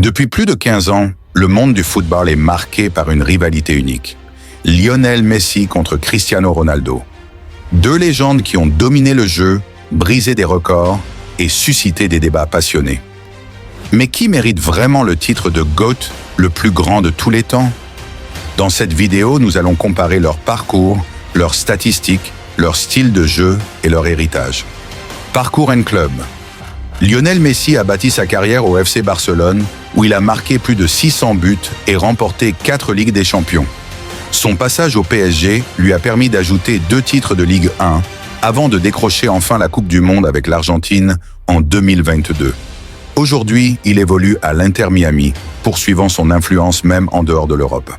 Depuis plus de 15 ans, le monde du football est marqué par une rivalité unique. Lionel Messi contre Cristiano Ronaldo. Deux légendes qui ont dominé le jeu, brisé des records et suscité des débats passionnés. Mais qui mérite vraiment le titre de GOAT, le plus grand de tous les temps? Dans cette vidéo, nous allons comparer leur parcours, leurs statistiques, leur style de jeu et leur héritage. Parcours and club. Lionel Messi a bâti sa carrière au FC Barcelone, où il a marqué plus de 600 buts et remporté 4 Ligues des Champions. Son passage au PSG lui a permis d'ajouter 2 titres de Ligue 1, avant de décrocher enfin la Coupe du Monde avec l'Argentine en 2022. Aujourd'hui, il évolue à l'Inter Miami, poursuivant son influence même en dehors de l'Europe.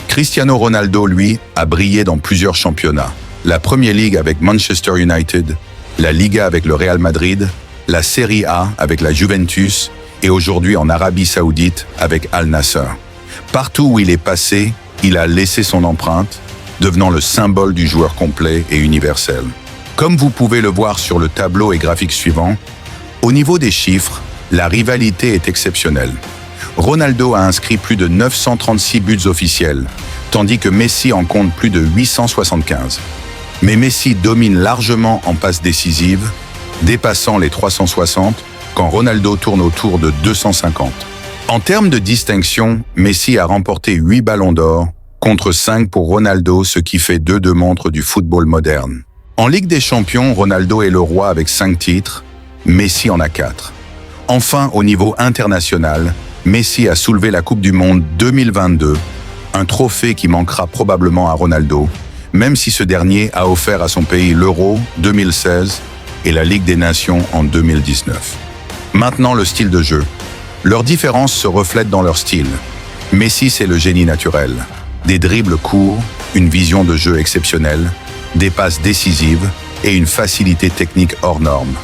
Cristiano Ronaldo, lui, a brillé dans plusieurs championnats. La Premier League avec Manchester United, la Liga avec le Real Madrid, la Serie A avec la Juventus et aujourd'hui en Arabie Saoudite avec Al Nassr. Partout où il est passé, il a laissé son empreinte, devenant le symbole du joueur complet et universel. Comme vous pouvez le voir sur le tableau et graphique suivant, au niveau des chiffres, la rivalité est exceptionnelle. Ronaldo a inscrit plus de 936 buts officiels, tandis que Messi en compte plus de 875. Mais Messi domine largement en passes décisives, dépassant les 360, quand Ronaldo tourne autour de 250. En termes de distinction, Messi a remporté 8 ballons d'or, contre 5 pour Ronaldo, ce qui fait 2 montres du football moderne. En Ligue des Champions, Ronaldo est le roi avec 5 titres, Messi en a 4. Enfin, au niveau international, Messi a soulevé la Coupe du Monde 2022, un trophée qui manquera probablement à Ronaldo, même si ce dernier a offert à son pays l'Euro 2016 et la Ligue des Nations en 2019. Maintenant, le style de jeu. Leurs différences se reflètent dans leur style. Messi, c'est le génie naturel. Des dribbles courts, une vision de jeu exceptionnelle, des passes décisives et une facilité technique hors norme.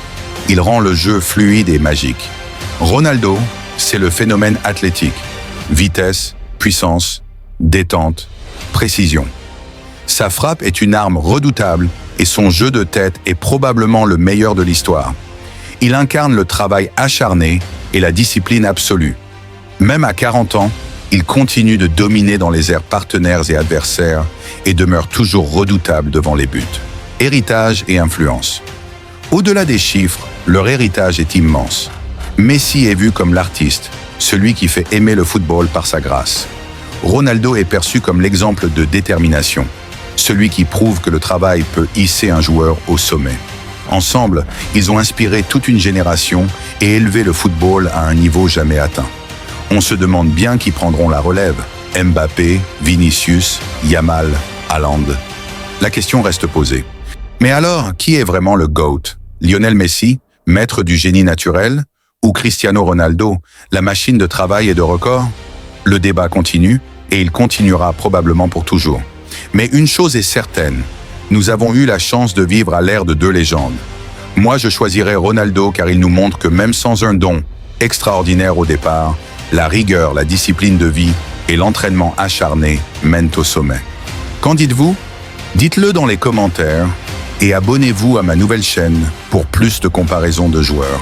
Il rend le jeu fluide et magique. Ronaldo, c'est le phénomène athlétique. Vitesse, puissance, détente, précision. Sa frappe est une arme redoutable et son jeu de tête est probablement le meilleur de l'histoire. Il incarne le travail acharné et la discipline absolue. Même à 40 ans, il continue de dominer dans les airs partenaires et adversaires et demeure toujours redoutable devant les buts. Héritage et influence. Au-delà des chiffres, leur héritage est immense. Messi est vu comme l'artiste, celui qui fait aimer le football par sa grâce. Ronaldo est perçu comme l'exemple de détermination, celui qui prouve que le travail peut hisser un joueur au sommet. Ensemble, ils ont inspiré toute une génération et élevé le football à un niveau jamais atteint. On se demande bien qui prendront la relève. Mbappé, Vinicius, Yamal, Haaland. La question reste posée. Mais alors, qui est vraiment le GOAT? Lionel Messi, maître du génie naturel, ou Cristiano Ronaldo, la machine de travail et de record? Le débat continue et il continuera probablement pour toujours. Mais une chose est certaine, nous avons eu la chance de vivre à l'ère de 2 légendes. Moi, je choisirais Ronaldo car il nous montre que même sans un don extraordinaire au départ, la rigueur, la discipline de vie et l'entraînement acharné mènent au sommet. Qu'en dites-vous? Dites-le dans les commentaires et abonnez-vous à ma nouvelle chaîne pour plus de comparaisons de joueurs.